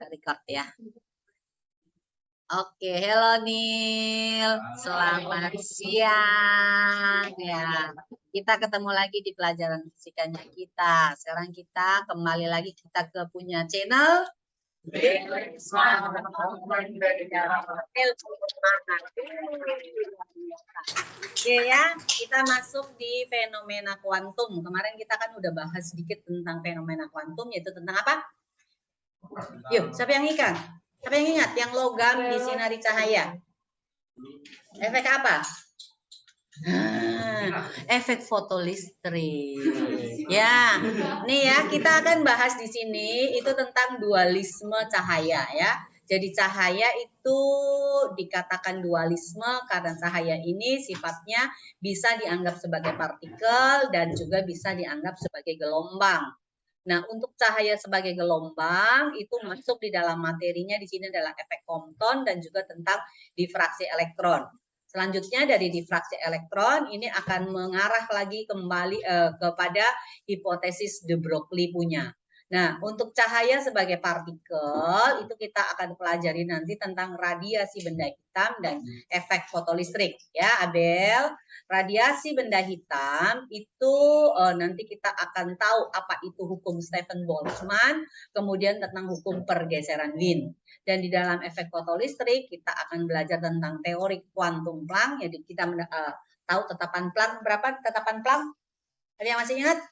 Record ya. Oke, hello Nil, selamat siang ya. Kita ketemu lagi di pelajaran fisikanya kita. Sekarang kita kembali lagi kita ke punya channel. Oke ya, kita masuk di fenomena kuantum. Kemarin kita kan udah bahas sedikit tentang fenomena kuantum, yaitu tentang apa? Yuk, siapa yang ingat? Siapa yang ingat? Yang logam disinari cahaya. Efek apa? Efek fotolistrik. Ya, nih ya kita akan bahas di sini itu tentang dualisme cahaya ya. Jadi cahaya itu dikatakan dualisme karena cahaya ini sifatnya bisa dianggap sebagai partikel dan juga bisa dianggap sebagai gelombang. Nah, untuk cahaya sebagai gelombang itu masuk di dalam materinya di sini adalah efek Compton dan juga tentang difraksi elektron. Selanjutnya dari difraksi elektron ini akan mengarah lagi kembali kepada hipotesis de Broglie punya. Nah, untuk cahaya sebagai partikel itu kita akan pelajari nanti tentang radiasi benda hitam dan efek fotolistrik ya, Abel. Radiasi benda hitam itu nanti kita akan tahu apa itu hukum Stephen Boltzmann, kemudian tentang hukum pergeseran Wien. Dan di dalam efek fotolistrik kita akan belajar tentang teori kuantum Planck. Jadi kita tahu tetapan Planck berapa? Tetapan Planck? Ada yang masih ingat?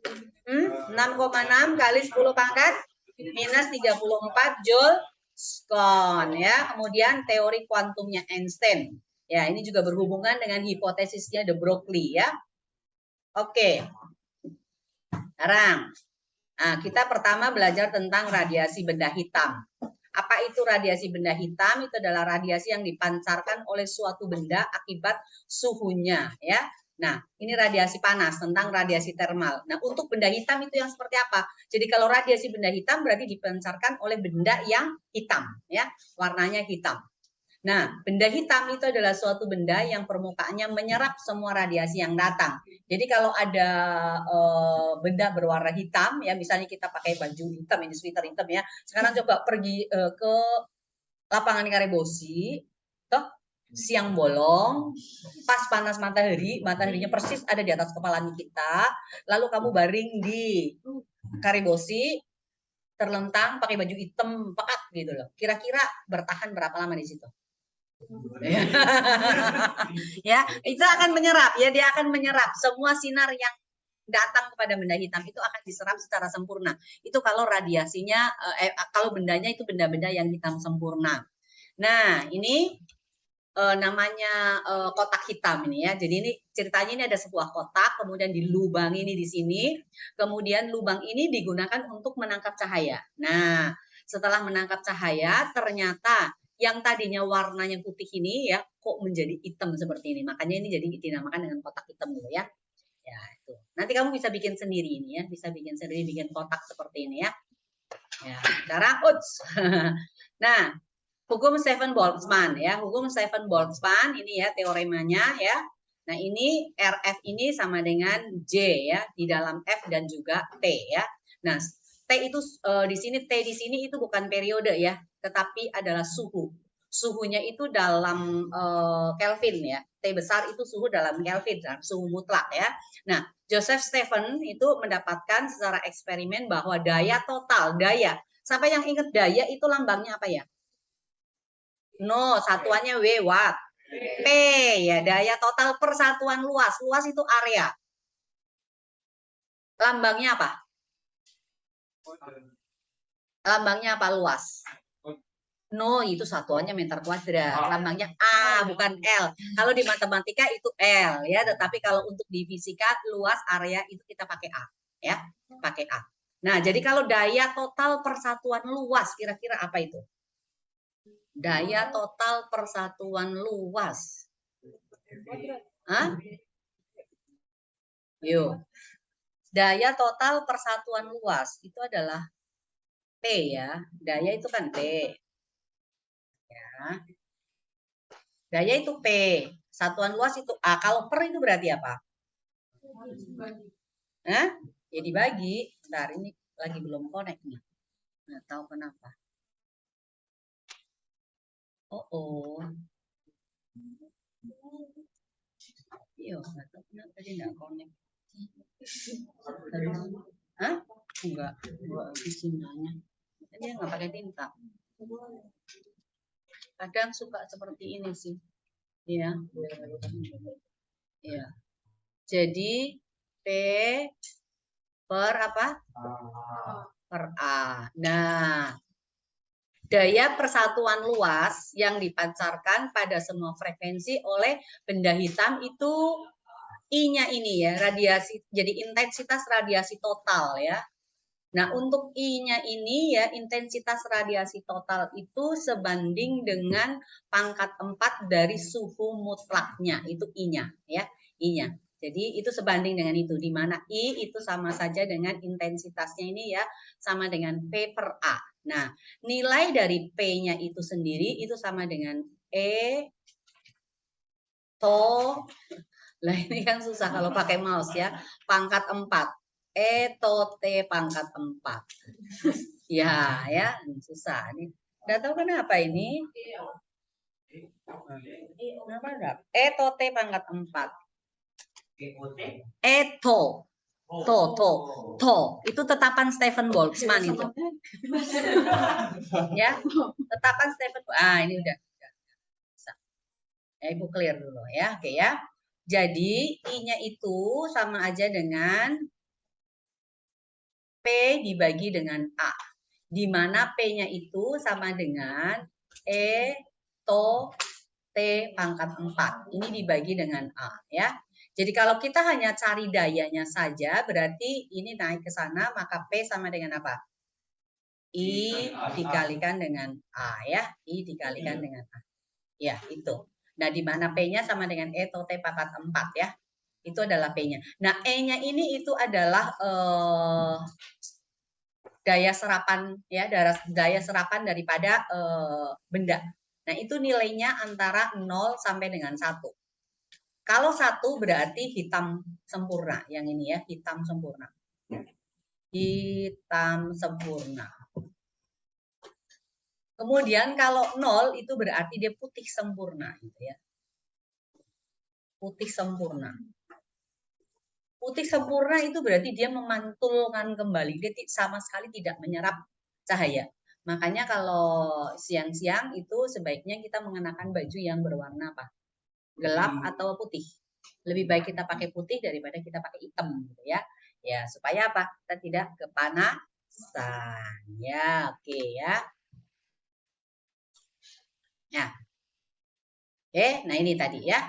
6,6 kali 10 pangkat minus 34 Joule Scon ya. Kemudian teori kuantumnya Einstein. Ya, ini juga berhubungan dengan hipotesisnya de Broglie ya. Oke. Sekarang kita pertama belajar tentang radiasi benda hitam. Apa itu radiasi benda hitam? Itu adalah radiasi yang dipancarkan oleh suatu benda akibat suhunya ya. Nah, ini radiasi panas, tentang radiasi termal. Nah, untuk benda hitam itu yang seperti apa? Jadi kalau radiasi benda hitam berarti dipancarkan oleh benda yang hitam ya, warnanya hitam. Nah, benda hitam itu adalah suatu benda yang permukaannya menyerap semua radiasi yang datang. Jadi kalau ada benda berwarna hitam, ya misalnya kita pakai baju hitam, ini sweater hitam ya. Sekarang coba pergi ke lapangan Karebosi, toh siang bolong, pas panas mataharinya persis ada di atas kepala kita, lalu kamu baring di Karebosi, terlentang pakai baju hitam pekat gitu loh. Kira-kira bertahan berapa lama di situ? Ya, itu akan menyerap ya, dia akan menyerap semua sinar yang datang kepada benda hitam itu akan diserap secara sempurna. Itu kalau radiasinya kalau bendanya itu benda-benda yang hitam sempurna. Nah, ini namanya kotak hitam ini ya. Jadi ini ceritanya ini ada sebuah kotak, kemudian dilubangi ini di sini, kemudian lubang ini digunakan untuk menangkap cahaya. Nah, setelah menangkap cahaya, ternyata yang tadinya warnanya putih ini ya kok menjadi hitam seperti ini. Makanya ini jadi dinamakan dengan kotak hitam dulu ya. Ya, itu. Nanti kamu bisa bikin sendiri ini ya, bisa bikin sendiri bikin kotak seperti ini ya. Ya, sekarang nah, hukum Stephen Boltzmann ya, hukum Stephen Boltzmann ini ya teoremanya ya. Nah, ini RF ini sama dengan J ya di dalam F dan juga T ya. Nah, T itu di sini T di sini itu bukan periode ya, tetapi adalah suhu. Suhunya itu dalam Kelvin ya. T besar itu suhu dalam Kelvin, dalam suhu mutlak ya. Nah, Joseph Stephen itu mendapatkan secara eksperimen bahwa daya total, daya. Sampai yang ingat daya itu lambangnya apa ya? No, satuannya W, watt. P, ya daya total persatuan luas. Luas itu area. Lambangnya apa? Lambangnya apa luas? No, itu satuannya meter kuadrat. Lambangnya A, bukan L. Kalau di matematika itu L ya, tetapi kalau untuk di fisika luas area itu kita pakai A, ya, pakai A. Nah, jadi kalau daya total persatuan luas kira-kira apa itu? Daya total persatuan luas. Hah? Yuk. Daya total persatuan luas itu adalah P ya. Daya itu kan P. Ya. Daya itu P. Satuan luas itu A. Kalau per itu berarti apa? Hah? Ya dibagi. Bentar, ini lagi belum connect nih. Nggak tahu kenapa. Oh. Iya, nggak tahu kenapa dia nggak connect. Hah? Enggak habis cintanya. Dia nggak pakai tinta. Kadang suka seperti ini sih. Iya. Iya. Jadi P per apa? Per A. Nah, daya persatuan luas yang dipancarkan pada semua frekuensi oleh benda hitam itu I-nya ini ya, radiasi. Jadi intensitas radiasi total ya. Nah, untuk I-nya ini ya, intensitas radiasi total itu sebanding dengan pangkat 4 dari suhu mutlaknya, itu I-nya ya, I-nya. Jadi itu sebanding dengan itu, di mana I itu sama saja dengan intensitasnya ini ya, sama dengan P per A. Nah, nilai dari P-nya itu sendiri itu sama dengan E to, lah ini kan susah kalau pakai mouse ya, pangkat 4. E to T pangkat 4. Ya, ya, susah nih. Nggak tahu kenapa ini. Kenapa enggak? E to T pangkat 4. E to. To. Itu tetapan Stephen Boltzmann itu. Ya, tetapan Stephen. Ini udah. Ya, Ibu clear dulu ya. Oke ya. Jadi I-nya itu sama aja dengan P dibagi dengan A. Di mana P-nya itu sama dengan E to T pangkat 4. Ini dibagi dengan A ya. Jadi kalau kita hanya cari dayanya saja, berarti ini naik ke sana, maka P sama dengan apa? I dikalikan dengan A ya. I dikalikan dengan A. Ya, itu. Nah, di mana P-nya sama dengan E to T pangkat 4 ya. Itu adalah P-nya. Nah, E-nya ini itu adalah daya serapan ya, daya serapan daripada benda. Nah, itu nilainya antara 0 sampai dengan 1. Kalau 1 berarti hitam sempurna, yang ini ya, hitam sempurna. Hitam sempurna. Kemudian kalau 0 itu berarti dia putih sempurna gitu ya. Putih sempurna. Putih sempurna itu berarti dia memantulkan kembali, dia sama sekali tidak menyerap cahaya. Makanya kalau siang-siang itu sebaiknya kita mengenakan baju yang berwarna apa? Gelap atau putih. Lebih baik kita pakai putih daripada kita pakai hitam gitu ya. Ya, supaya apa? Kita tidak kepanasan. Ya, oke ya. Ya. Oke, nah ini tadi ya.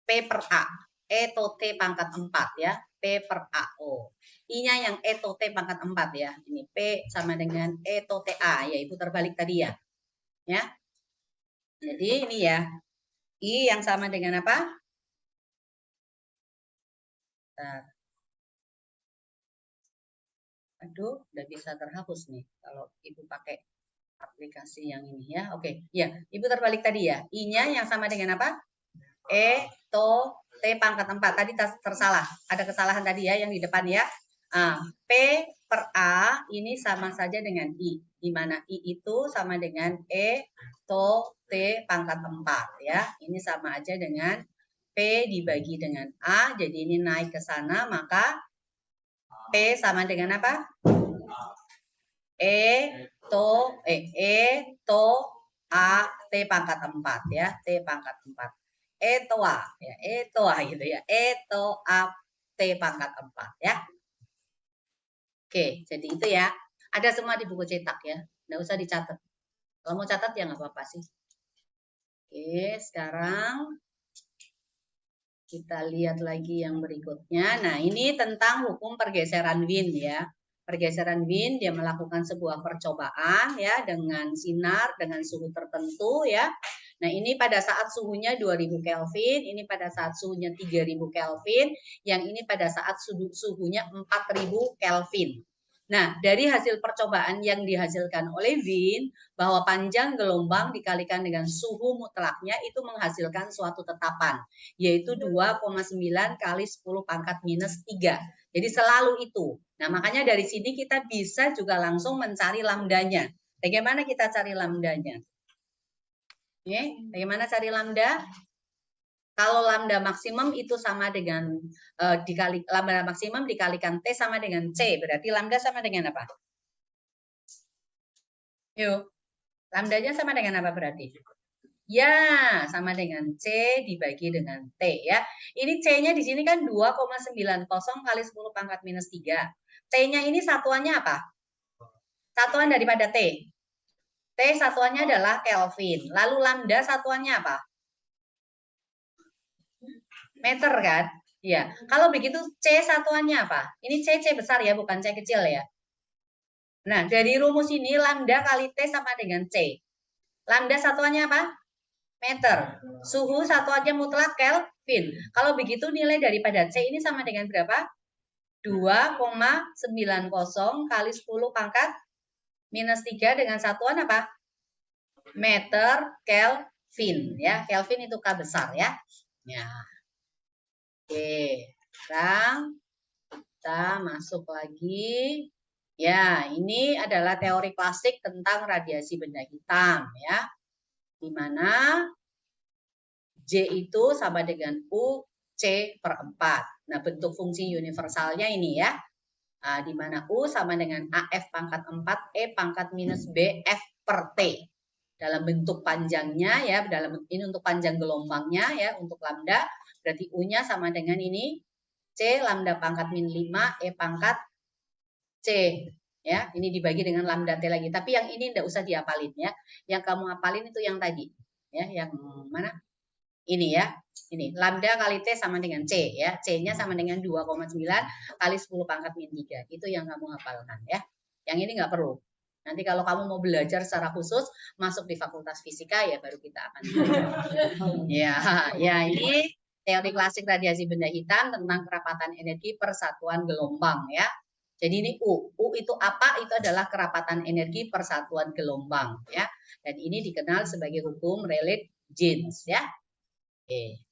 P per A. E to T pangkat 4 ya. P per A. Oh. I-nya yang E to T pangkat 4 ya. Ini P sama dengan E to T A. Ya, itu terbalik tadi ya. Ya. Jadi ini ya. I yang sama dengan apa? Bentar. Aduh, udah bisa terhapus nih kalau Ibu pakai aplikasi yang ini ya. Oke, ya. Ibu terbalik tadi ya. I-nya yang sama dengan apa? E to T pangkat 4. Tadi tersalah. Ada kesalahan tadi ya yang di depan ya. P per A ini sama saja dengan I. Di mana I itu sama dengan E to T pangkat 4 ya. Ini sama aja dengan P dibagi dengan A. Jadi ini naik ke sana, maka P sama dengan apa? E to A T pangkat 4 ya. T pangkat 4. E to A ya. E to A gitu ya. E to A T pangkat 4 ya. Oke, jadi itu ya. Ada semua di buku cetak ya. Nggak usah dicatat. Kalau mau catat ya nggak apa-apa sih. Oke, sekarang kita lihat lagi yang berikutnya. Nah, ini tentang hukum pergeseran wind ya. Pergeseran wind dia melakukan sebuah percobaan ya dengan sinar dengan suhu tertentu ya. Nah, ini pada saat suhunya 2000 Kelvin, ini pada saat suhunya 3000 Kelvin, yang ini pada saat suhunya 4000 Kelvin. Nah, dari hasil percobaan yang dihasilkan oleh Wien, bahwa panjang gelombang dikalikan dengan suhu mutlaknya itu menghasilkan suatu tetapan, yaitu 2,9 kali 10 pangkat minus 3. Jadi selalu itu. Nah, makanya dari sini kita bisa juga langsung mencari lambdanya. Bagaimana kita cari lambdanya? Bagaimana cari lambda? Kalau lambda maksimum itu sama dengan dikali lambda maksimum dikalikan T sama dengan C. Berarti lambda sama dengan apa? Yuk. Lambdanya sama dengan apa berarti? Ya, sama dengan C dibagi dengan T ya. Ini C-nya di sini kan 2,90 kali 10 pangkat minus 3. T-nya ini satuannya apa? Satuan daripada T. T satuannya adalah Kelvin. Lalu lambda satuannya apa? Meter kan? Ya. Kalau begitu C satuannya apa? Ini C besar ya, bukan C kecil ya. Nah, dari rumus ini lambda kali T sama dengan C. Lambda satuannya apa? Meter. Suhu satuannya mutlak Kelvin. Kalau begitu nilai daripada C ini sama dengan berapa? 2,90 kali 10 pangkat minus 3 dengan satuan apa? Meter Kelvin ya. Kelvin itu K besar ya. Ya. Oke, sekarang kita masuk lagi. Ya, ini adalah teori klasik tentang radiasi benda hitam ya. Di mana J itu sama dengan U C per 4. Nah, bentuk fungsi universalnya ini ya. Nah, di mana U sama dengan AF pangkat 4 E pangkat minus B F per T. Dalam bentuk panjangnya ya, ini untuk panjang gelombangnya ya, untuk lambda. Berarti U-nya sama dengan ini C lambda pangkat min 5 E pangkat C ya. Ini dibagi dengan lambda T lagi. Tapi yang ini enggak usah dihafalin ya. Yang kamu hafalin itu yang tadi. Ya, yang mana? Ini ya. Ini lambda kali T sama dengan C ya. C-nya sama dengan 2,9 kali 10 pangkat min 3. Itu yang kamu hafalkan ya. Yang ini enggak perlu. Nanti kalau kamu mau belajar secara khusus masuk di Fakultas Fisika ya baru kita akan. Ya, ya ini teori klasik radiasi benda hitam tentang kerapatan energi per satuan gelombang ya. Jadi ini U. U itu apa? Itu adalah kerapatan energi per satuan gelombang ya. Dan ini dikenal sebagai hukum Rayleigh-Jeans ya. Oke.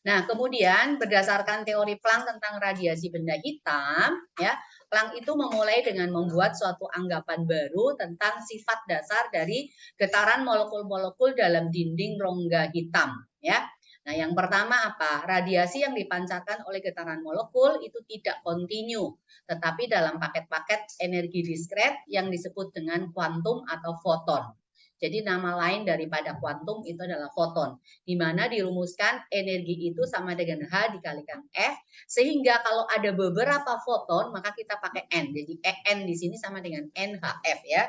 Nah, kemudian berdasarkan teori Planck tentang radiasi benda hitam, ya, Planck itu memulai dengan membuat suatu anggapan baru tentang sifat dasar dari getaran molekul-molekul dalam dinding rongga hitam, ya. Nah, yang pertama apa? Radiasi yang dipancarkan oleh getaran molekul itu tidak kontinu, tetapi dalam paket-paket energi diskret yang disebut dengan kuantum atau foton. Jadi nama lain daripada kuantum itu adalah foton, di mana dirumuskan energi itu sama dengan H dikalikan F, sehingga kalau ada beberapa foton maka kita pakai N. Jadi En di sini sama dengan NHF ya.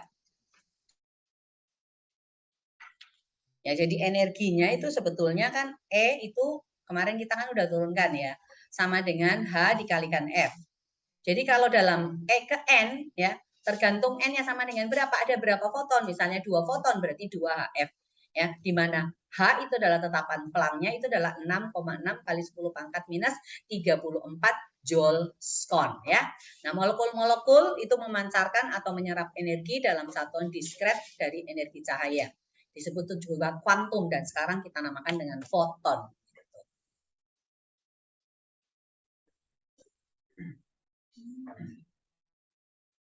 Ya, jadi energinya itu sebetulnya kan E itu kemarin kita kan udah turunkan ya, sama dengan H dikalikan F. Jadi kalau dalam E ke N ya, tergantung N-nya sama dengan berapa, ada berapa foton, misalnya 2 foton berarti 2 HF. Ya, di mana H itu adalah tetapan Planck-nya itu adalah 6,6 kali 10 pangkat minus 34 Joule skon ya. Nah, molekul-molekul itu memancarkan atau menyerap energi dalam satuan diskret dari energi cahaya. Disebut juga kuantum dan sekarang kita namakan dengan foton.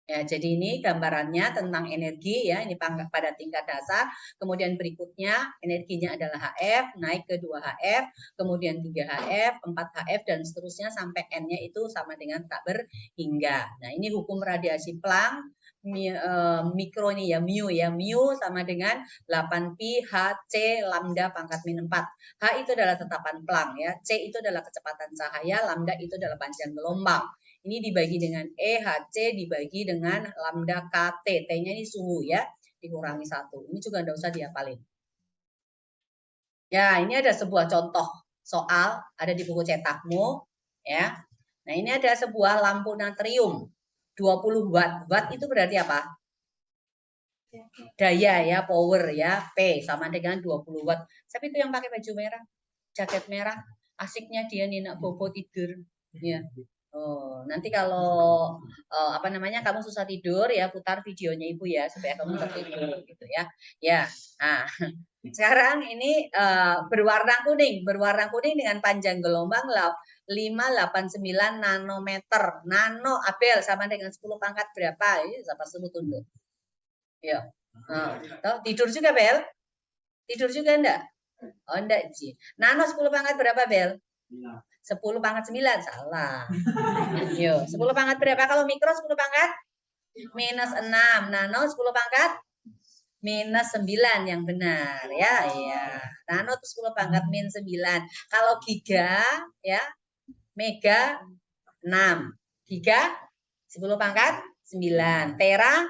Ya, jadi ini gambarannya tentang energi ya, ini pada tingkat dasar. Kemudian berikutnya energinya adalah HF, naik ke 2HF, kemudian 3HF, 4HF dan seterusnya sampai N-nya itu sama dengan tak berhingga. Nah, ini hukum radiasi Planck mikro ini ya, mu sama dengan 8pi HC lambda pangkat min 4. H itu adalah tetapan Planck ya, C itu adalah kecepatan cahaya, lambda itu adalah panjang gelombang. Ini dibagi dengan EHC dibagi dengan lambda KT. T-nya ini suhu ya, dikurangi 1. Ini juga enggak usah dihafalin. Ya, ini ada sebuah contoh soal, ada di buku cetakmu. Ya. Nah, ini ada sebuah lampu natrium. 20 watt. Watt itu berarti apa? Daya ya, power ya. P sama dengan 20 watt. Siapa itu yang pakai baju merah? Jaket merah. Asiknya dia nih nak bobo tidur. Ya. Oh, nanti kalau apa namanya kamu susah tidur ya putar videonya ibu ya supaya kamu tertidur gitu ya. Ya, nah sekarang ini berwarna kuning dengan panjang gelombang 589 nanometer. Nano Abel sama dengan 10 pangkat berapa? Ini siapa sebut tunduk. Ya. Tidur juga Bel? Tidur juga enggak? Oh enggak, Ji. Nano 10 pangkat berapa, Bel? 10 pangkat 9, salah. Yo, 10 pangkat berapa kalau mikro 10 pangkat? Minus 6. Nano 10 pangkat? Minus 9 yang benar ya. Iya. Nano itu 10 pangkat min 9. Kalau giga ya, mega 6. Giga 10 pangkat 9. Tera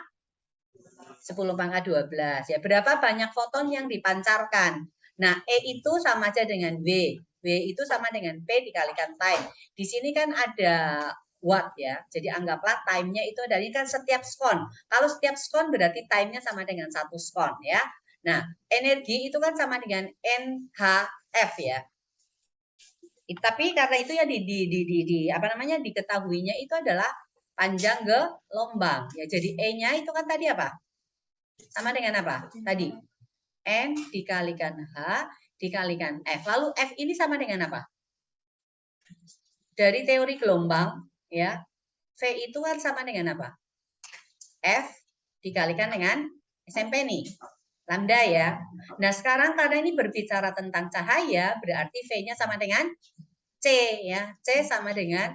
10 pangkat 12. Ya, berapa banyak foton yang dipancarkan? Nah, E itu sama aja dengan W. W itu sama dengan P dikalikan time. Di sini kan ada watt ya. Jadi anggaplah time-nya itu dari kan setiap skon. Kalau setiap skon berarti time-nya sama dengan 1 skon ya. Nah, energi itu kan sama dengan NHF ya. Tapi karena itu ya apa namanya diketahuinya itu adalah panjang gelombang ya. Jadi E-nya itu kan tadi apa? Sama dengan apa? Tadi N dikalikan H dikalikan F. Lalu F ini sama dengan apa? Dari teori gelombang ya, V itu kan sama dengan apa? F dikalikan dengan SMP nih, lambda ya. Nah sekarang karena ini berbicara tentang cahaya, berarti V-nya sama dengan C ya. C sama dengan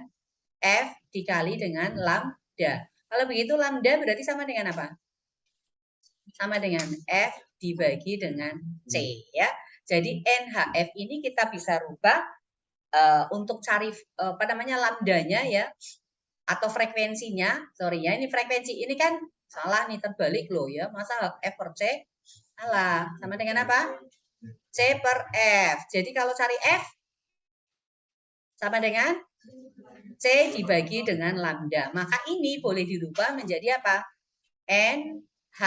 F dikali dengan lambda. Kalau begitu lambda berarti sama dengan apa? Sama dengan F dibagi dengan C ya. Jadi NHF ini kita bisa rubah untuk cari apa namanya lambdanya ya atau frekuensinya. Sorry ya, ini frekuensi ini kan salah nih terbalik loh ya. Masa F per C salah. Sama dengan apa? C per F. Jadi kalau cari F sama dengan C dibagi dengan lambda. Maka ini boleh dirubah menjadi apa? N H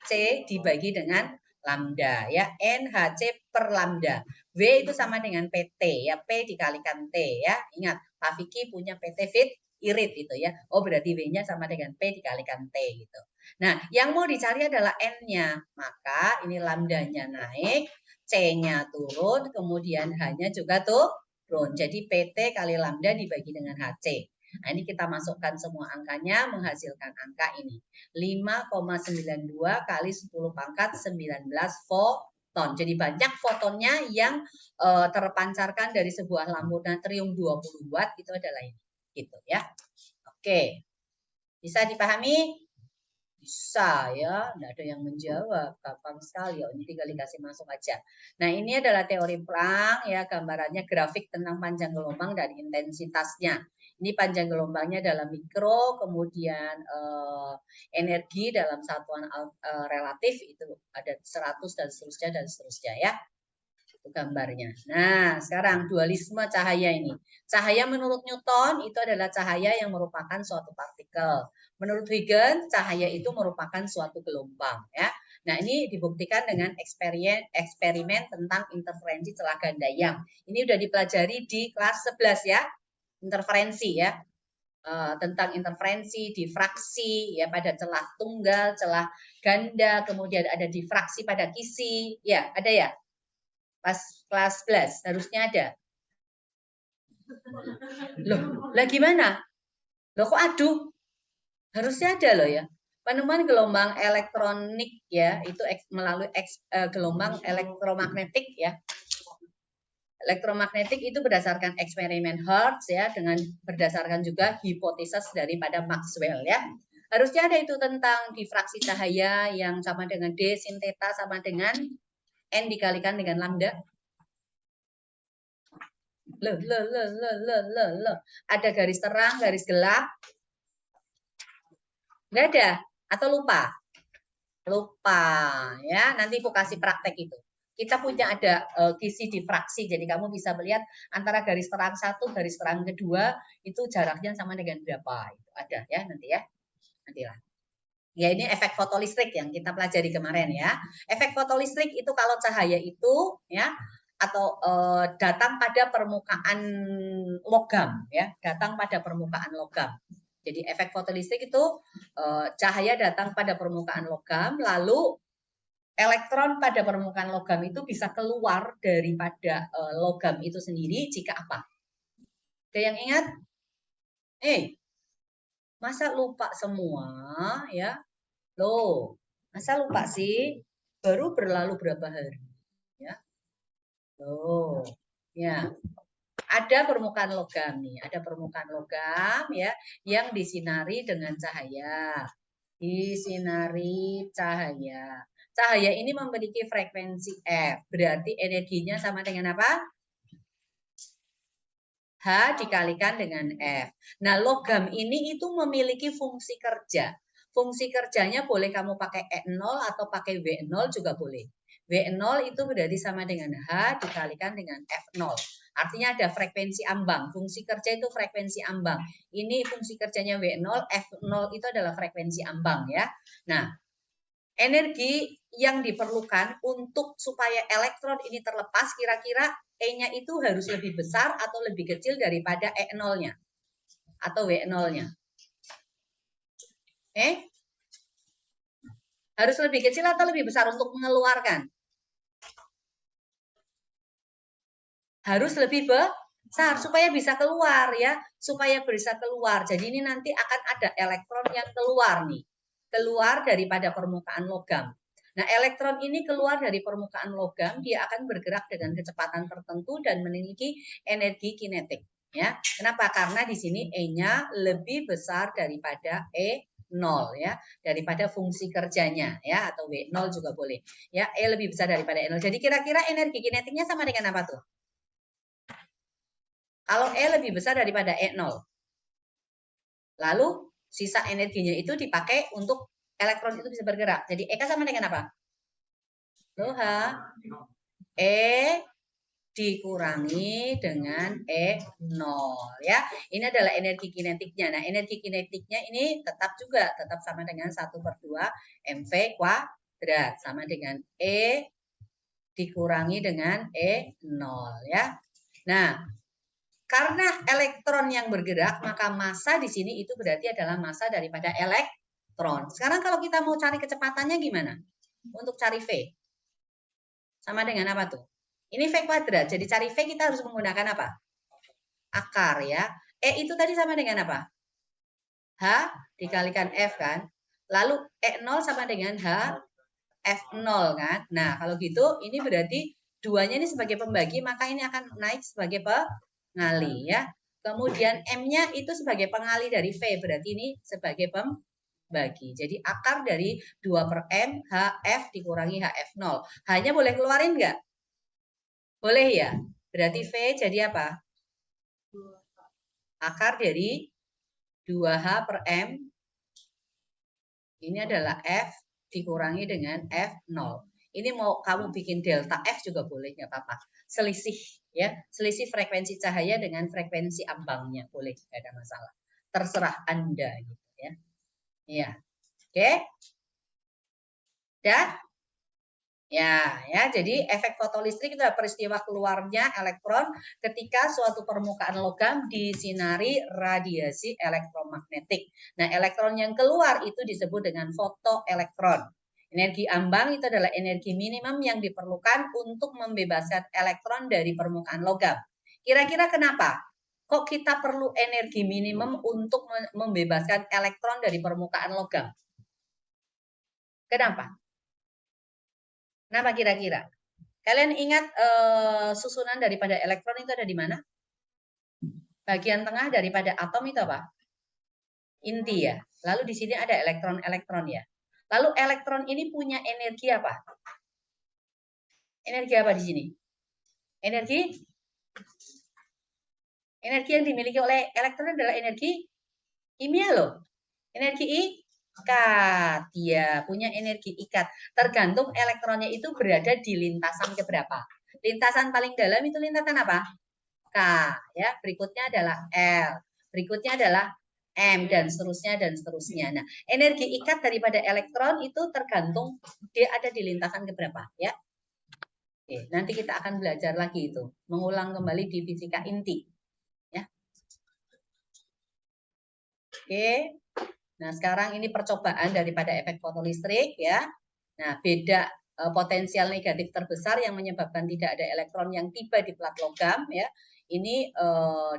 C dibagi dengan lambda ya. NHC per lambda. W itu sama dengan PT ya. P dikalikan T ya. Ingat, Pak Vicky punya PT Fit irit itu ya. Oh berarti W-nya sama dengan P dikalikan T gitu. Nah, yang mau dicari adalah N-nya. Maka ini lambdanya naik, C-nya turun, kemudian H-nya juga turun. Jadi PT kali lambda dibagi dengan HC. Nah, ini kita masukkan semua angkanya menghasilkan angka ini. 5,92 kali 10 pangkat 19 foton. Jadi banyak fotonnya yang terpancarkan dari sebuah lampu natrium 20 watt itu adalah ini. Gitu ya. Oke. Bisa dipahami? Bisa ya, tidak ada yang menjawab, gampang sekali. Oh, ini tinggal dikasih masuk aja. Nah ini adalah teori Planck ya, gambarannya grafik tentang panjang gelombang dan intensitasnya. Ini panjang gelombangnya dalam mikro, kemudian energi dalam satuan relatif itu ada 100 dan seterusnya ya. Itu gambarnya. Nah, sekarang dualisme cahaya ini. Cahaya menurut Newton itu adalah cahaya yang merupakan suatu partikel. Menurut Huygens, cahaya itu merupakan suatu gelombang ya. Nah, ini dibuktikan dengan eksperimen tentang interferensi celah ganda-yang. Ini sudah dipelajari di kelas 11 ya. Interferensi ya. Tentang interferensi, difraksi ya pada celah tunggal, celah ganda, kemudian ada difraksi pada kisi. Ya, ada ya? Pas kelas 11 harusnya ada. Loh, lah gimana? Loh kok aduh? Harusnya ada loh ya. Penemuan gelombang elektronik ya, itu melalui gelombang elektromagnetik ya. Elektromagnetik itu berdasarkan eksperimen Hertz ya, dengan berdasarkan juga hipotesis daripada Maxwell ya. Harusnya ada itu tentang difraksi cahaya yang sama dengan D sin theta sama dengan N dikalikan dengan lambda. Loh. Ada garis terang, garis gelap? Enggak ada? Atau lupa? Lupa ya, nanti aku kasih praktek itu. Kita punya ada kisi difraksi, jadi kamu bisa melihat antara garis terang satu, garis terang kedua itu jaraknya sama dengan berapa. Itu ada ya nanti ya. Nantilah. Ya ini efek fotolistrik yang kita pelajari kemarin ya. Efek fotolistrik itu kalau cahaya itu ya atau datang pada permukaan logam ya, datang pada permukaan logam. Jadi efek fotolistrik itu cahaya datang pada permukaan logam, lalu elektron pada permukaan logam itu bisa keluar daripada logam itu sendiri jika apa? Ada yang ingat? Masa lupa semua ya? Loh, masa lupa sih? Baru berlalu berapa hari? Ya. Loh, ya. Ada permukaan logam nih, ada permukaan logam ya yang disinari dengan cahaya. Disinari cahaya. Cahaya ini memiliki frekuensi F, berarti energinya sama dengan apa? H dikalikan dengan F. Nah, logam ini itu memiliki fungsi kerja. Fungsi kerjanya boleh kamu pakai E0 atau pakai W0 juga boleh. W0 itu berarti sama dengan H dikalikan dengan F0. Artinya ada frekuensi ambang. Fungsi kerja itu frekuensi ambang. Ini fungsi kerjanya W0, F0 itu adalah frekuensi ambang ya. Nah, energi yang diperlukan untuk supaya elektron ini terlepas kira-kira E-nya itu harus lebih besar atau lebih kecil daripada E0-nya atau W0-nya. Harus lebih kecil atau lebih besar untuk mengeluarkan? Harus lebih besar supaya bisa keluar ya, supaya bisa keluar. Jadi ini nanti akan ada elektron yang keluar nih. Keluar daripada permukaan logam. Nah, elektron ini keluar dari permukaan logam, dia akan bergerak dengan kecepatan tertentu dan memiliki energi kinetik. Ya, kenapa? Karena di sini E-nya lebih besar daripada E0 ya, daripada fungsi kerjanya ya, atau W0 juga boleh. Ya, E lebih besar daripada E0. Jadi kira-kira energi kinetiknya sama dengan apa tuh? Kalau E lebih besar daripada E0. Lalu sisa energinya itu dipakai untuk elektron itu bisa bergerak. Jadi EK sama dengan apa? Loh, E dikurangi dengan E0 ya. Ini adalah energi kinetiknya. Nah, energi kinetiknya ini tetap sama dengan 1/2 mv kuadrat sama dengan E dikurangi dengan E0 ya. Nah, karena elektron yang bergerak, maka massa di sini itu berarti adalah massa daripada elektron. Sekarang kalau kita mau cari kecepatannya gimana? Untuk cari V. Sama dengan apa tuh? Ini V kuadrat. Jadi cari V kita harus menggunakan apa? Akar ya. E itu tadi sama dengan apa? H dikalikan F kan. Lalu E0 sama dengan H F0 kan. Nah, kalau gitu ini berarti duanya ini sebagai pembagi, maka ini akan naik sebagai pengali ya. Kemudian M-nya itu sebagai pengali dari V, berarti ini sebagai pembagi. Jadi akar dari 2/M HF dikurangi HF0. Hanya boleh keluarin enggak? Boleh ya? Berarti V jadi apa? Akar dari 2H/M. Ini adalah F dikurangi dengan F0. Ini mau kamu bikin delta F juga boleh, nggak apa-apa. Selisih ya, selisih frekuensi cahaya dengan frekuensi ambangnya boleh, nggak ada masalah. Terserah Anda gitu ya. Iya. Oke. Dah? Ya, jadi efek fotolistrik itu adalah peristiwa keluarnya elektron ketika suatu permukaan logam disinari radiasi elektromagnetik. Nah, elektron yang keluar itu disebut dengan fotoelektron. Energi ambang itu adalah energi minimum yang diperlukan untuk membebaskan elektron dari permukaan logam. Kira-kira kenapa? Kok kita perlu energi minimum untuk membebaskan elektron dari permukaan logam? Kenapa? Kenapa kira-kira? Kalian ingat susunan daripada elektron itu ada di mana? Bagian tengah daripada atom itu apa? Inti ya. Lalu di sini ada elektron-elektron ya. Lalu elektron ini punya energi apa? Energi apa di sini? Energi yang dimiliki oleh elektron adalah energi kimia loh. Energi ikat. Ya, punya energi ikat. Tergantung elektronnya itu berada di lintasan keberapa. Lintasan paling dalam itu lintasan apa? K ya. Berikutnya adalah L. Berikutnya adalah M dan seterusnya. Nah, energi ikat daripada elektron itu tergantung dia ada di lintasan keberapa ya. Oke, nanti kita akan belajar lagi itu, mengulang kembali di fisika inti ya. Oke. Nah, sekarang ini percobaan daripada efek fotolistrik ya. Nah, beda potensial negatif terbesar yang menyebabkan tidak ada elektron yang tiba di plat logam ya. Ini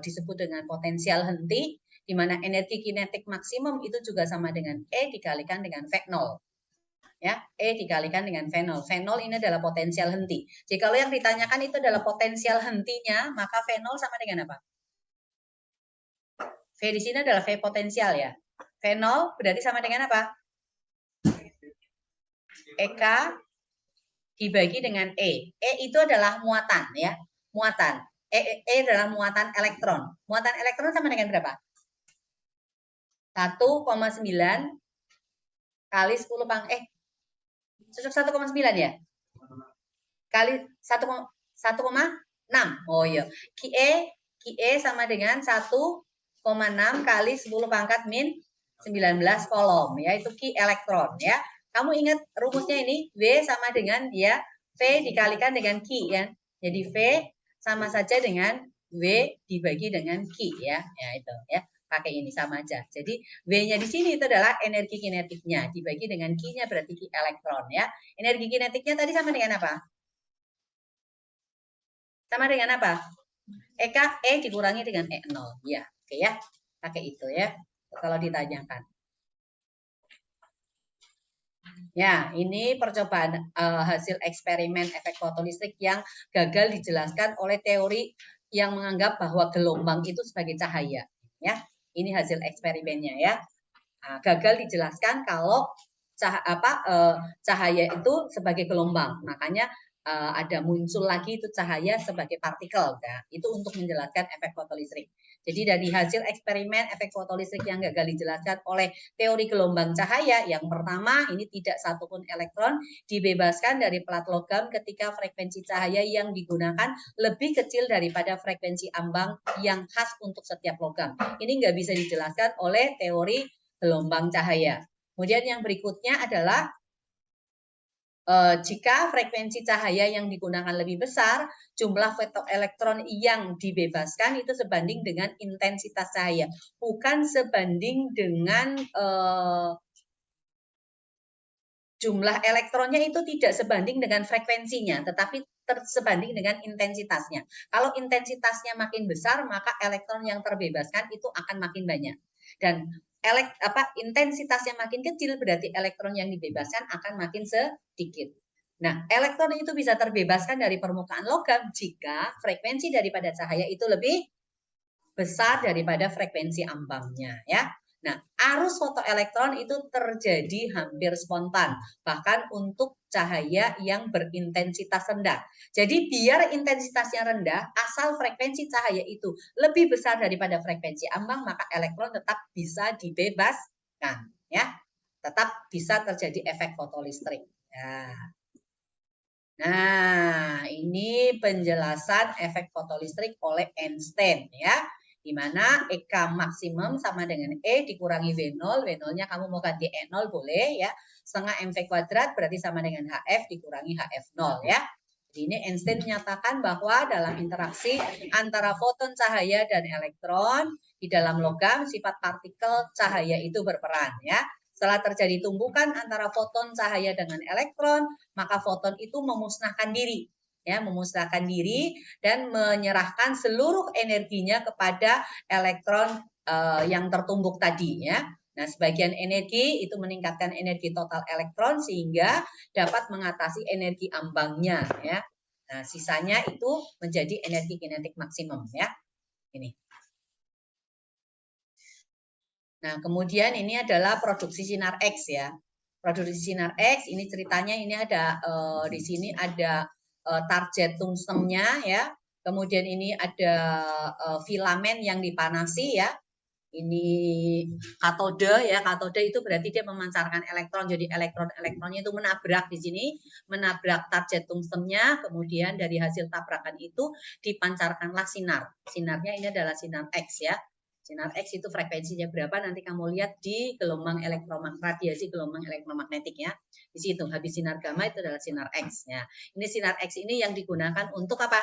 disebut dengan potensial henti, di mana energi kinetik maksimum itu juga sama dengan E dikalikan dengan V0. Ya, E dikalikan dengan V0. V0 ini adalah potensial henti. Jadi kalau yang ditanyakan itu adalah potensial hentinya, maka V0 sama dengan apa? V di sini adalah V potensial ya. V0 berarti sama dengan apa? EK dibagi dengan E. E itu adalah muatan ya. Muatan. E adalah muatan elektron. Muatan elektron sama dengan berapa? 1,9 kali 10 pangkat 1,9 ya? Kali 1,6. Oh iya. QE sama dengan 1,6 kali 10 pangkat min 19 kolom ya, itu Q elektron ya. Kamu ingat rumusnya ini, V sama dengan ya V dikalikan dengan Q ya. Jadi V sama saja dengan V dibagi dengan Q ya. Ya itu ya. Pakai ini sama aja. Jadi V-nya di sini itu adalah energi kinetiknya dibagi dengan Q-nya berarti Q elektron ya. Energi kinetiknya tadi sama dengan apa? Sama dengan apa? E dikurangi dengan E0 ya. Oke ya. Pakai itu ya. Kalau ditanyakan. Ya, ini percobaan hasil eksperimen efek fotolistrik yang gagal dijelaskan oleh teori yang menganggap bahwa gelombang itu sebagai cahaya. Ya, ini hasil eksperimennya ya. Nah, gagal dijelaskan kalau cahaya itu sebagai gelombang. Makanya ada muncul lagi itu cahaya sebagai partikel. Nah, itu untuk menjelaskan efek fotolistrik. Jadi dari hasil eksperimen efek fotolistrik yang gagal dijelaskan oleh teori gelombang cahaya, yang pertama ini tidak satupun elektron dibebaskan dari plat logam ketika frekuensi cahaya yang digunakan lebih kecil daripada frekuensi ambang yang khas untuk setiap logam. Ini nggak bisa dijelaskan oleh teori gelombang cahaya. Kemudian yang berikutnya adalah jika frekuensi cahaya yang digunakan lebih besar, jumlah fotoelektron yang dibebaskan itu sebanding dengan intensitas cahaya, bukan sebanding dengan jumlah elektronnya, itu tidak sebanding dengan frekuensinya, tetapi sebanding dengan intensitasnya. Kalau intensitasnya makin besar, maka elektron yang terbebaskan itu akan makin banyak. Dan intensitasnya makin kecil, berarti elektron yang dibebaskan akan makin sedikit. Nah, elektron itu bisa terbebaskan dari permukaan logam jika frekuensi daripada cahaya itu lebih besar daripada frekuensi ambangnya ya. Nah, arus fotoelektron itu terjadi hampir spontan, bahkan untuk cahaya yang berintensitas rendah. Jadi biar intensitasnya rendah, asal frekuensi cahaya itu lebih besar daripada frekuensi ambang, maka elektron tetap bisa dibebaskan, ya. Tetap bisa terjadi efek fotolistrik. Nah, ini penjelasan efek fotolistrik oleh Einstein, ya. Di mana EK maksimum sama dengan E dikurangi V0, V0-nya kamu mau ganti E0 boleh ya. Setengah mv kuadrat berarti sama dengan HF dikurangi HF0 ya. Jadi ini Einstein menyatakan bahwa dalam interaksi antara foton cahaya dan elektron di dalam logam, sifat partikel cahaya itu berperan ya. Setelah terjadi tumbukan antara foton cahaya dengan elektron, maka foton itu memusnahkan diri. Ya, memusnahkan diri dan menyerahkan seluruh energinya kepada elektron yang tertumbuk tadi ya. Nah, sebagian energi itu meningkatkan energi total elektron sehingga dapat mengatasi energi ambangnya ya. Nah, sisanya itu menjadi energi kinetik maksimum ya. Ini. Nah, kemudian ini adalah produksi sinar X ya. Produksi sinar X ini ceritanya ini ada di sini ada target tungstennya ya. Kemudian ini ada filamen yang dipanasi ya. Ini katode ya. Katode itu berarti dia memancarkan elektron. Jadi elektronnya itu menabrak di sini, menabrak target tungstennya. Kemudian dari hasil tabrakan itu dipancarkanlah sinar. Sinarnya ini adalah sinar X ya. Sinar X itu frekuensinya berapa nanti kamu lihat di gelombang radiasi gelombang elektromagnetik ya. Di situ habis sinar gamma itu adalah sinar X ya. Ini sinar X ini yang digunakan untuk apa?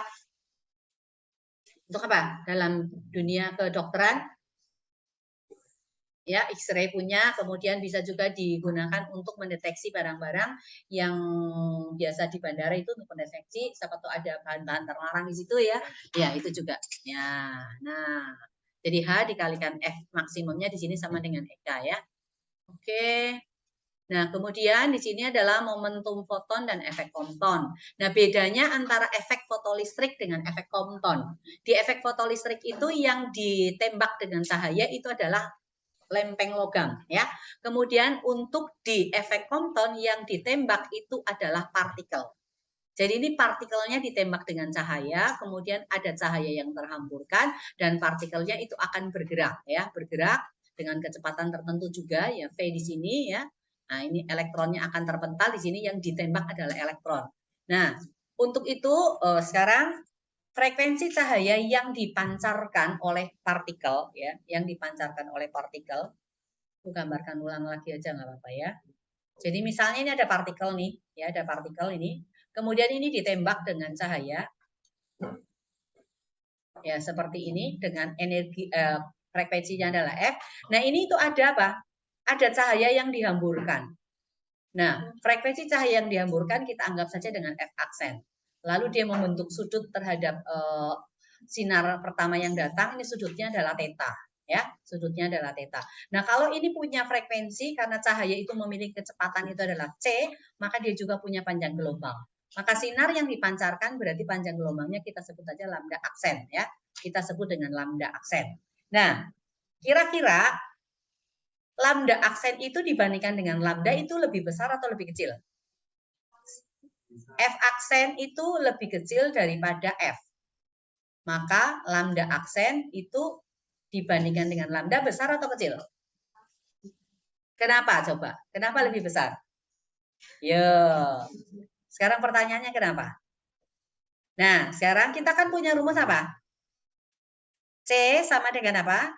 Untuk apa? Dalam dunia kedokteran ya, X-ray punya, kemudian bisa juga digunakan untuk mendeteksi barang-barang yang biasa di bandara itu untuk mendeteksi, siapa tahu ada bahan-bahan terlarang di situ ya, ya itu juga. Ya, nah, jadi H dikalikan F maksimumnya di sini sama dengan EK ya. Oke. Nah, kemudian di sini adalah momentum foton dan efek Compton. Nah, bedanya antara efek fotolistrik dengan efek Compton. Di efek fotolistrik itu yang ditembak dengan cahaya itu adalah lempeng logam ya. Kemudian untuk di efek Compton yang ditembak itu adalah partikel. Jadi ini partikelnya ditembak dengan cahaya, kemudian ada cahaya yang terhamburkan dan partikelnya itu akan bergerak ya, bergerak dengan kecepatan tertentu juga ya, V di sini ya. Nah, ini elektronnya akan terpental di sini, yang ditembak adalah elektron. Nah, untuk itu sekarang frekuensi cahaya yang dipancarkan oleh partikel ya, yang dipancarkan oleh partikel, aku gambarkan ulang lagi aja nggak apa-apa ya. Jadi misalnya ini ada partikel nih, ya ada partikel ini, kemudian ini ditembak dengan cahaya, ya seperti ini dengan energi frekuensinya adalah F. Nah ini itu ada apa? Ada cahaya yang dihamburkan. Nah frekuensi cahaya yang dihamburkan kita anggap saja dengan F aksen. Lalu dia membentuk sudut terhadap sinar pertama yang datang, ini sudutnya adalah theta. Ya, sudutnya adalah theta. Nah, kalau ini punya frekuensi karena cahaya itu memiliki kecepatan itu adalah C, maka dia juga punya panjang gelombang. Maka sinar yang dipancarkan berarti panjang gelombangnya kita sebut saja lambda aksen ya. Kita sebut dengan lambda aksen. Nah, kira-kira lambda aksen itu dibandingkan dengan lambda itu lebih besar atau lebih kecil? F aksen itu lebih kecil daripada F. Maka lambda aksen itu dibandingkan dengan lambda besar atau kecil? Kenapa coba? Kenapa lebih besar? Yo. Sekarang pertanyaannya kenapa? Nah, sekarang kita kan punya rumus apa? C sama dengan apa?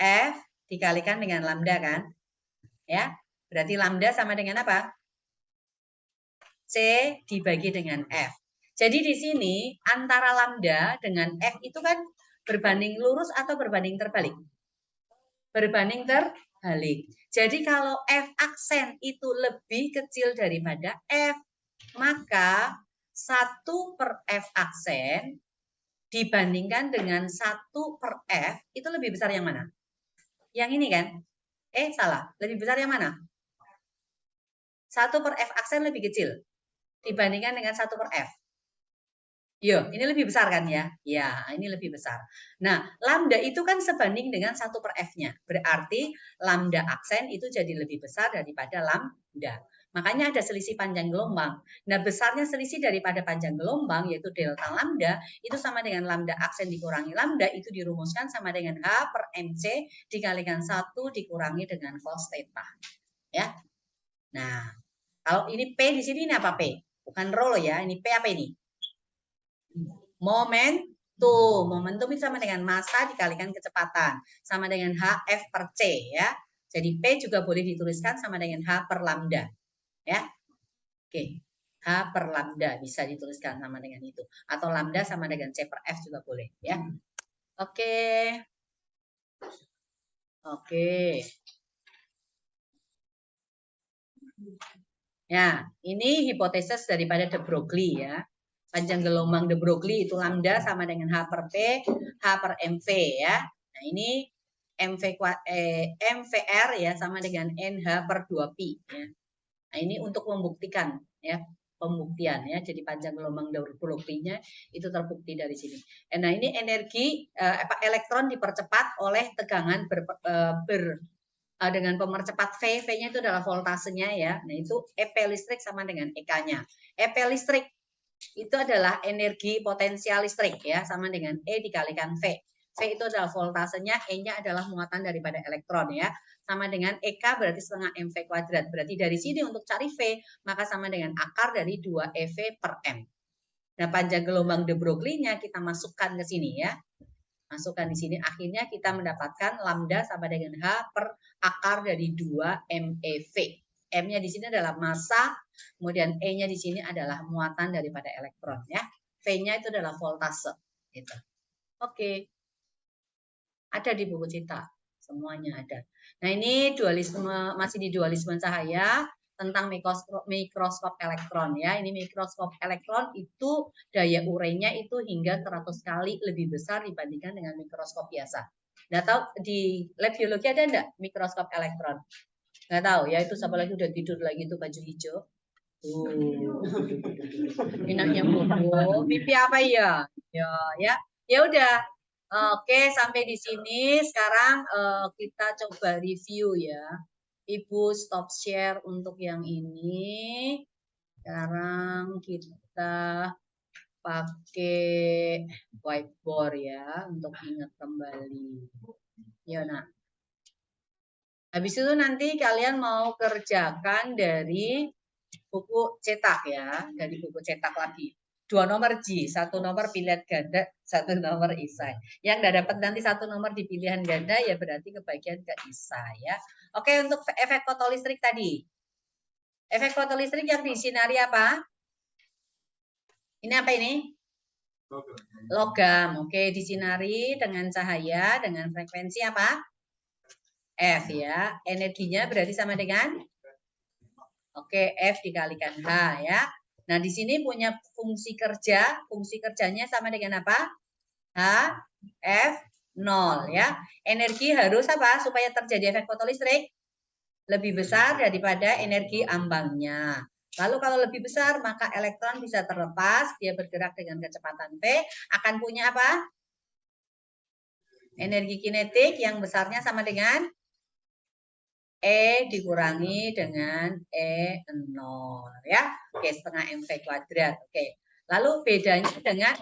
F dikalikan dengan lambda kan? Ya. Berarti lambda sama dengan apa? C dibagi dengan F. Jadi di sini antara lambda dengan F itu kan berbanding lurus atau berbanding terbalik? Berbanding terbalik. Jadi kalau F aksen itu lebih kecil daripada F, maka 1 per F aksen dibandingkan dengan 1 per F, itu lebih besar yang mana? Yang ini kan? Salah. Lebih besar yang mana? 1 per F aksen lebih kecil dibandingkan dengan 1 per F. Yo, ini lebih besar kan ya? Ya, ini lebih besar. Nah, lambda itu kan sebanding dengan 1 per F-nya. Berarti lambda aksen itu jadi lebih besar daripada lambda. Makanya ada selisih panjang gelombang. Nah, besarnya selisih daripada panjang gelombang, yaitu delta lambda, itu sama dengan lambda aksen dikurangi lambda, itu dirumuskan sama dengan H per MC dikalikan 1 dikurangi dengan cos theta. Ya. Nah, kalau ini P di sini ini apa P? Bukan rho ya, ini P apa ini? Momentum. Momentum itu sama dengan massa dikalikan kecepatan. Sama dengan HF per C ya. Jadi P juga boleh dituliskan sama dengan H per lambda. Ya. Oke. H per lambda bisa dituliskan sama dengan itu. Atau lambda sama dengan C per F juga boleh ya. Oke. Oke. Ya, ini hipotesis daripada de Broglie ya. Panjang gelombang de Broglie itu lambda sama dengan H per P, H per MV ya. Nah, ini MVR ya sama dengan NH per 2pi ya. Nah, ini untuk membuktikan ya, pembuktian ya. Jadi panjang gelombang de Broglie-nya itu terbukti dari sini. Nah, ini energi elektron dipercepat oleh tegangan dengan pemercepat V, V-nya itu adalah voltasenya ya. Nah, itu EP listrik sama dengan EK-nya. EP listrik itu adalah energi potensial listrik ya, sama dengan E dikalikan V. V itu adalah voltasenya, E-nya adalah muatan daripada elektron ya. Sama dengan EK berarti setengah MV kuadrat. Berarti dari sini untuk cari V, maka sama dengan akar dari 2 EV per M. Nah, panjang gelombang de Broglie-nya kita masukkan ke sini ya. Masukkan di sini, akhirnya kita mendapatkan lambda sama dengan H per akar dari 2 MeV. M-nya di sini adalah massa, kemudian E-nya di sini adalah muatan daripada elektron ya. V-nya itu adalah voltase gitu. Oke. Ada di buku Cita semuanya ada. Nah, ini dualisme, masih di dualisme cahaya tentang mikroskop elektron ya. Ini mikroskop elektron itu daya urainya itu hingga 100 kali lebih besar dibandingkan dengan mikroskop biasa. Nggak tahu di lab biologi ada enggak mikroskop elektron? Nggak tahu ya, itu siapa lagi udah tidur lagi tuh baju hijau. Minaknya bobo. Mimpi apa ya? Ya udah. Oke, sampai di sini. Sekarang kita coba review ya. Ibu stop share untuk yang ini. Sekarang kita pakai whiteboard ya untuk ingat kembali. Ya, nah. Habis itu nanti kalian mau kerjakan dari buku cetak ya, dari buku cetak lagi. 2 nomor G, 1 nomor pilihan ganda, 1 nomor isai. Yang enggak dapat nanti 1 nomor di pilihan ganda ya berarti kebagian ke isai ya. Oke, untuk efek fotolistrik tadi. Efek fotolistrik yang disinari apa? Ini apa ini? Logam. Oke, disinari dengan cahaya dengan frekuensi apa? F ya. Energinya berarti sama dengan oke, F dikalikan H ya. Nah, di sini punya fungsi kerja. Fungsi kerjanya sama dengan apa? H, F, 0 ya. Energi harus apa? Supaya terjadi efek fotolistrik lebih besar daripada energi ambangnya. Lalu kalau lebih besar, maka elektron bisa terlepas. Dia bergerak dengan kecepatan V. Akan punya apa? Energi kinetik yang besarnya sama dengan E dikurangi dengan E0 ya. Oke, setengah mv kuadrat. Oke. Lalu bedanya dengan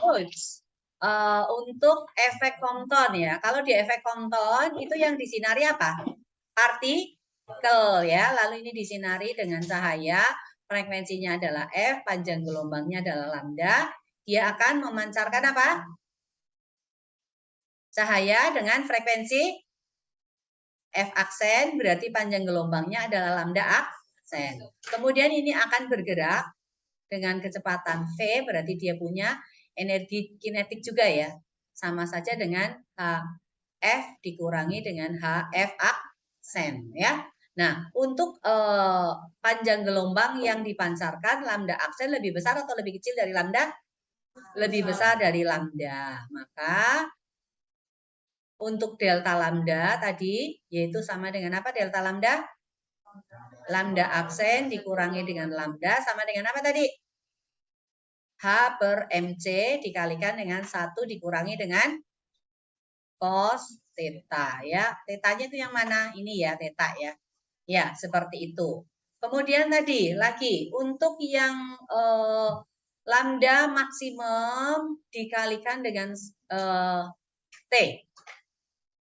untuk efek Compton ya. Kalau di efek Compton itu yang disinari apa? Partikel ya. Lalu ini disinari dengan cahaya, frekuensinya adalah F, panjang gelombangnya adalah lambda. Dia akan memancarkan apa? Cahaya dengan frekuensi F aksen, berarti panjang gelombangnya adalah lambda aksen. Kemudian ini akan bergerak dengan kecepatan V, berarti dia punya energi kinetik juga ya. Sama saja dengan F dikurangi dengan HF aksen ya. Nah, untuk panjang gelombang yang dipancarkan lambda aksen lebih besar atau lebih kecil dari lambda? Lebih besar dari lambda. Maka untuk delta lambda tadi, yaitu sama dengan apa delta lambda? Lambda aksen dikurangi dengan lambda sama dengan apa tadi? H per MC dikalikan dengan 1 dikurangi dengan cos theta ya. Tetanya itu yang mana? Ini ya theta ya. Ya, seperti itu. Kemudian tadi lagi untuk yang lambda maksimum dikalikan dengan T.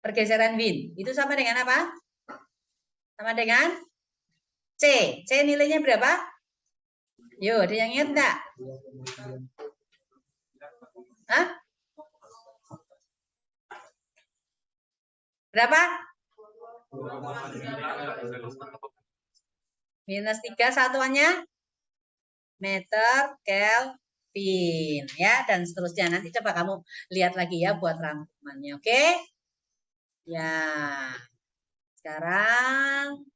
Pergeseran Wien. Itu sama dengan apa? Sama dengan C. C nilainya berapa? Yuk, ada yang ingat enggak? Hah? Berapa? -3 satuannya? Meter Kelvin. Ya, dan seterusnya. Nanti coba kamu lihat lagi ya buat rangkumannya. Oke? Ya. Sekarang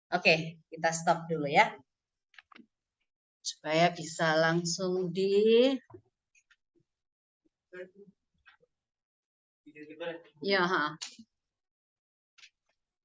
oke, kita stop dulu ya. Supaya bisa langsung di ya,